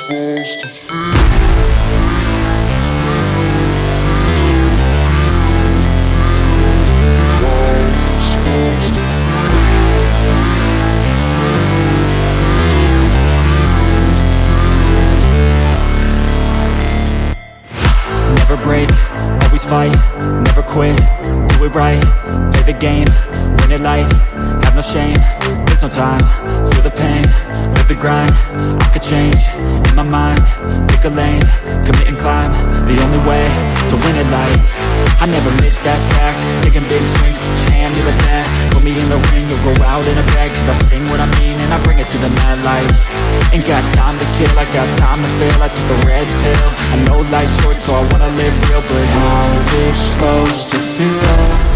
Never break, always fight, never quit, do it right, play the game, win it life, have no shame, there's no time, feel the pain, live the grind, I could change, in my mind, pick a lane, commit and climb, the only way to win it life, I never miss, that's fact, taking big swings, put your hand to the bat, put me in the ring, you'll go out in a bag, cause I sing what I mean and I bring it to the mad light, ain't got time to kill, I got time to feel, I took the red pill, I know life's short so I wanna live real, but how's it supposed to feel?